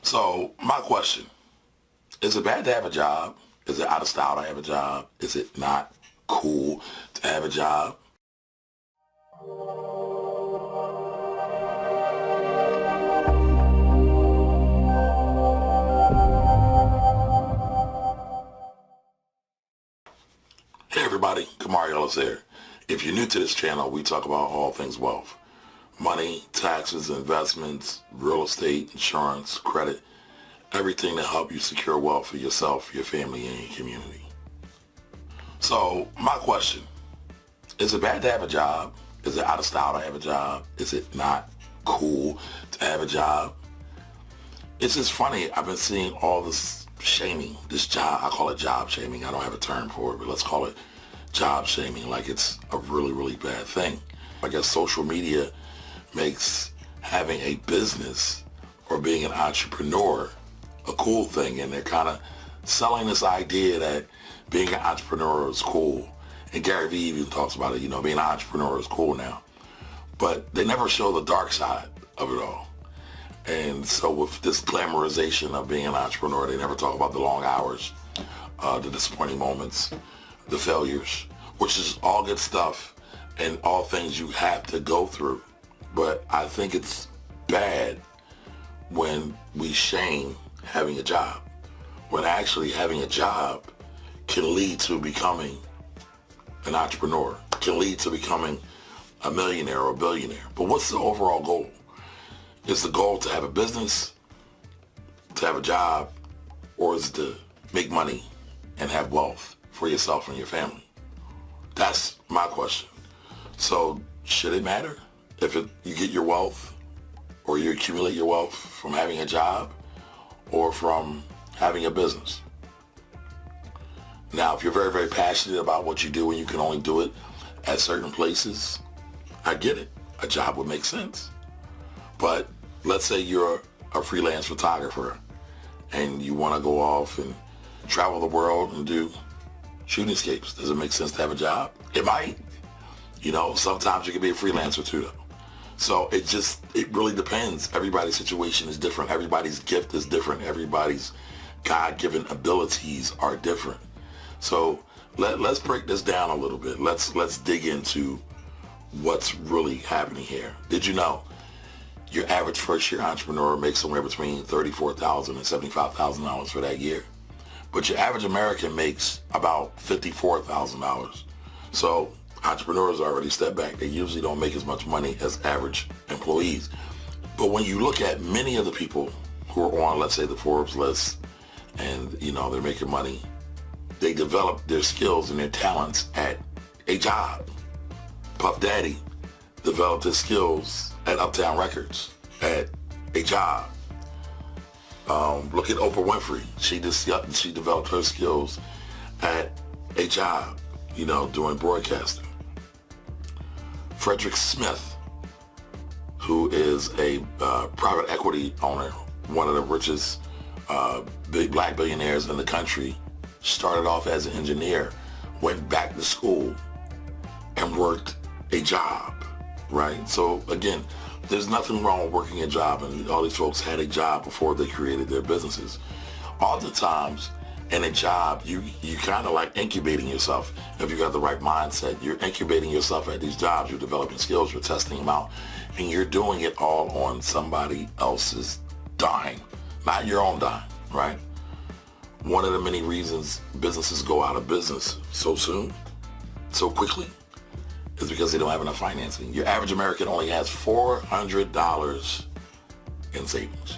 So my question, is it bad to have a job? Is it out of style to have a job? Is it not cool to have a job? Hey everybody, Kamari Ellis here. If you're new to this channel, we talk about all things wealth. Money, taxes, investments, real estate, insurance, credit, everything to help you secure wealth for yourself, your family, and your community. So my question, is it bad to have a job? Is it out of style to have a job? Is it not cool to have a job? It's just funny. I've been seeing all this shaming, this job. I call it job shaming. I don't have a term for it, but let's call it job shaming, like it's a really, really bad thing. I guess social media makes having a business or being an entrepreneur a cool thing, and they're kind of selling this idea that being an entrepreneur is cool. And Gary Vee even talks about it, being an entrepreneur is cool now. But they never show the dark side of it all. And so with this glamorization of being an entrepreneur, they never talk about the long hours, the disappointing moments, the failures, which is all good stuff and all things you have to go through. But I think it's bad when we shame having a job, when actually having a job can lead to becoming an entrepreneur, can lead to becoming a millionaire or a billionaire. But what's the overall goal? Is the goal to have a business, to have a job, or is it to make money and have wealth for yourself and your family? That's my question. So should it matter if you get your wealth or you accumulate your wealth from having a job or from having a business? Now, if you're very, very passionate about what you do and you can only do it at certain places, I get it. A job would make sense. But let's say you're a freelance photographer and you want to go off and travel the world and do shooting escapes. Does it make sense to have a job? It might. Sometimes you can be a freelancer too, though. So it really depends. Everybody's situation is different. Everybody's gift is different. Everybody's God-given abilities are different. So let's break this down a little bit. Let's dig into what's really happening here. Did you know your average first-year entrepreneur makes somewhere between $34,000 and $75,000 for that year? But your average American makes about $54,000. So entrepreneurs already step back. They usually don't make as much money as average employees. But when you look at many of the people who are on, let's say, the Forbes list, and they're making money, they develop their skills and their talents at a job. Puff Daddy developed his skills at Uptown Records at a job. Look at Oprah Winfrey. She developed her skills at a job, doing broadcasting. Frederick Smith, who is a private equity owner, one of the richest big black billionaires in the country, started off as an engineer, went back to school, and worked a job, right? So again, there's nothing wrong with working a job, and all these folks had a job before they created their businesses. Oftentimes, in a job, you kind of like incubating yourself. If you got the right mindset, you're incubating yourself at these jobs, you're developing skills, you're testing them out, and you're doing it all on somebody else's dime, not your own dime, right? One of the many reasons businesses go out of business so soon, so quickly, is because they don't have enough financing. Your average American only has $400 in savings.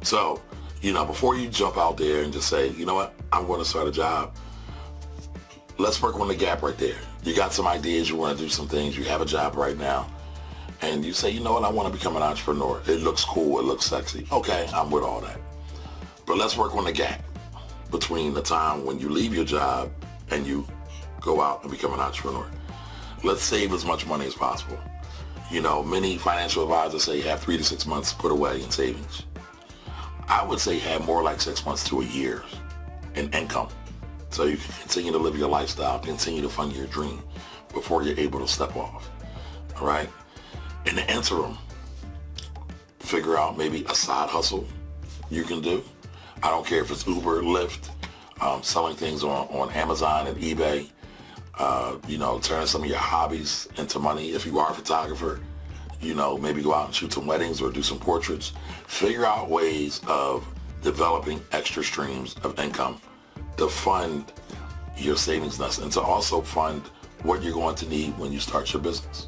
So, before you jump out there and just say, you know what, I'm going to start a job, let's work on the gap right there. You got some ideas, you want to do some things, you have a job right now, and you say, you know what, I want to become an entrepreneur. It looks cool, it looks sexy. Okay, I'm with all that. But let's work on the gap between the time when you leave your job and you go out and become an entrepreneur. Let's save as much money as possible. Many financial advisors say you have 3 to 6 months to put away in savings. I would say have more like 6 months to a year in income, so you can continue to live your lifestyle, continue to fund your dream before you're able to step off. All right? In the interim, figure out maybe a side hustle you can do. I don't care if it's Uber, Lyft, selling things on Amazon and eBay, turning some of your hobbies into money. If you are a photographer, maybe go out and shoot some weddings or do some portraits. Figure out ways of developing extra streams of income to fund your savings nest and to also fund what you're going to need when you start your business.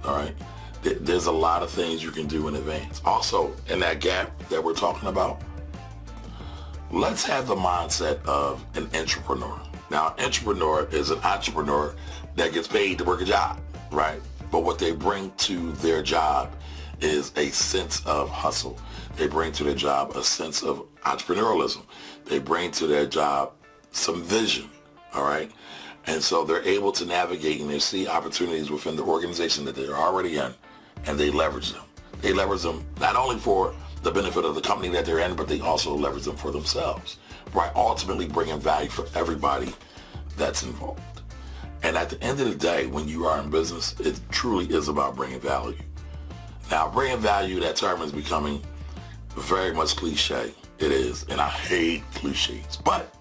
All right. There's a lot of things you can do in advance. Also, in that gap that we're talking about, let's have the mindset of an intrapreneur. Now, an entrepreneur is an entrepreneur that gets paid to work a job, right? But what they bring to their job is a sense of hustle. They bring to their job a sense of entrepreneurialism. They bring to their job some vision, all right? And so they're able to navigate and they see opportunities within the organization that they're already in, and they leverage them. They leverage them not only for the benefit of the company that they're in, but they also leverage them for themselves, right? Ultimately bringing value for everybody that's involved. And at the end of the day, when you are in business, it truly is about bringing value. Now, bringing value, that term is becoming very much cliche. It is, and I hate cliches, but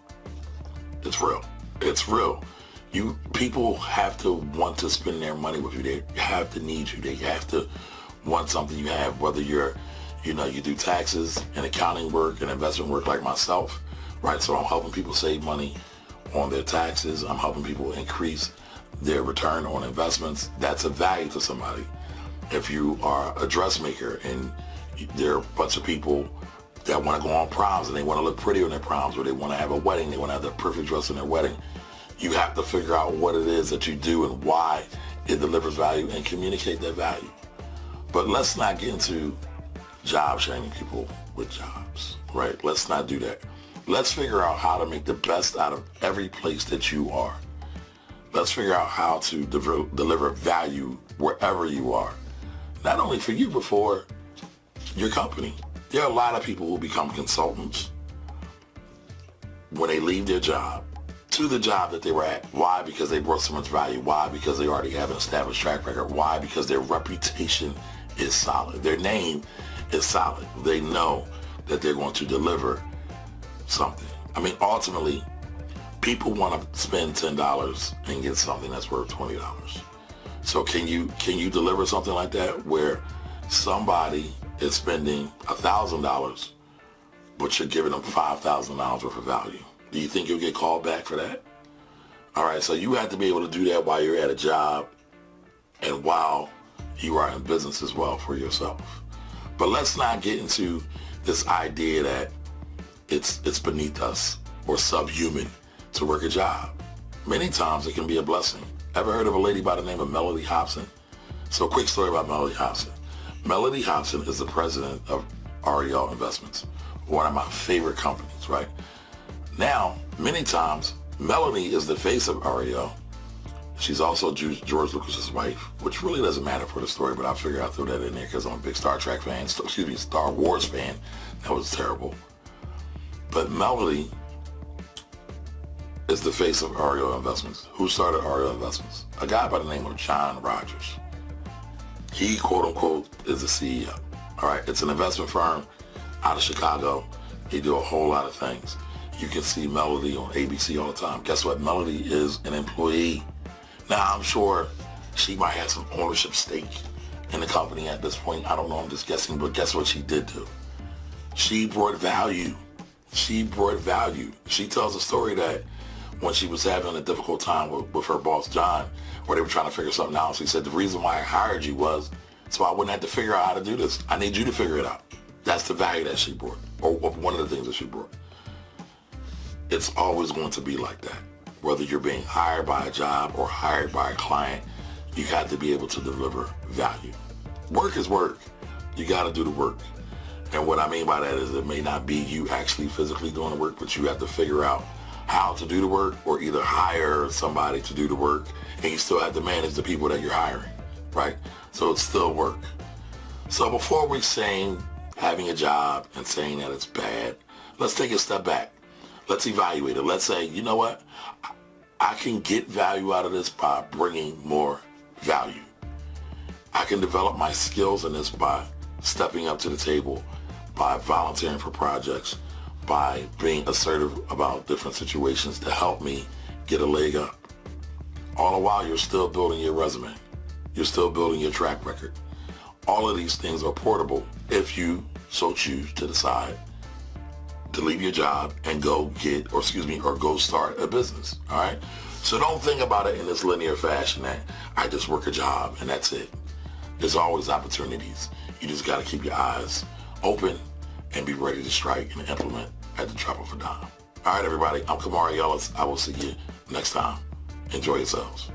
it's real. It's real. People have to want to spend their money with you. They have to need you. They have to want something you have, whether you do taxes and accounting work and investment work like myself, right? So I'm helping people save money on their taxes. I'm helping people increase their return on investments. That's a value to somebody. If you are a dressmaker and there are a bunch of people that want to go on proms and they want to look pretty on their proms, or they want to have a wedding, they want to have the perfect dress in their wedding, you have to figure out what it is that you do and why it delivers value and communicate that value. But let's not get into job shaming people with jobs, right? Let's not do that. Let's figure out how to make the best out of every place that you are. Let's figure out how to deliver value wherever you are. Not only for you, but for your company. There are a lot of people who become consultants when they leave their job to the job that they were at. Why? Because they brought so much value. Why? Because they already have an established track record. Why? Because their reputation is solid. Their name is solid. They know that they're going to deliver something. I mean, ultimately, people want to spend $10 and get something that's worth $20. So can you deliver something like that where somebody is spending $1,000, but you're giving them $5,000 worth of value? Do you think you'll get called back for that? All right, so you have to be able to do that while you're at a job and while you are in business as well for yourself. But let's not get into this idea that it's beneath us or subhuman to work a job. Many times it can be a blessing. Ever heard of a lady by the name of Melody Hobson? So a quick story about Melody Hobson. Melody Hobson is the president of REL Investments, one of my favorite companies, right? Now, many times, Melody is the face of REL. She's also George Lucas's wife, which really doesn't matter for the story, but I figured I'd throw that in there because I'm a big Star Trek fan, Star Wars fan. That was terrible. But Melody is the face of REL Investments. Who started REL Investments? A guy by the name of John Rogers. He, quote unquote, is the CEO. All right, it's an investment firm out of Chicago. They do a whole lot of things. You can see Melody on ABC all the time. Guess what? Melody is an employee. Now, I'm sure she might have some ownership stake in the company at this point. I don't know, I'm just guessing, but guess what she did do? She brought value. She brought value. She tells a story that when she was having a difficult time with her boss, John, where they were trying to figure something out, she said, the reason why I hired you was so I wouldn't have to figure out how to do this. I need you to figure it out. That's the value that she brought, or one of the things that she brought. It's always going to be like that. Whether you're being hired by a job or hired by a client, you have to be able to deliver value. Work is work. You got to do the work. And what I mean by that is it may not be you actually physically doing the work, but you have to figure out how to do the work, or either hire somebody to do the work, and you still have to manage the people that you're hiring, right? So it's still work. So before we're saying having a job and saying that it's bad, let's take a step back. Let's evaluate it. Let's say, you know what? I can get value out of this by bringing more value. I can develop my skills in this by stepping up to the table by volunteering for projects, by being assertive about different situations to help me get a leg up. All the while you're still building your resume. You're still building your track record. All of these things are portable if you so choose to decide to leave your job and go go start a business. All right. So don't think about it in this linear fashion that I just work a job and that's it. There's always opportunities. You just got to keep your eyes open and be ready to strike and implement at the drop of a dime. All right, everybody. I'm Kamari Ellis. I will see you next time. Enjoy yourselves.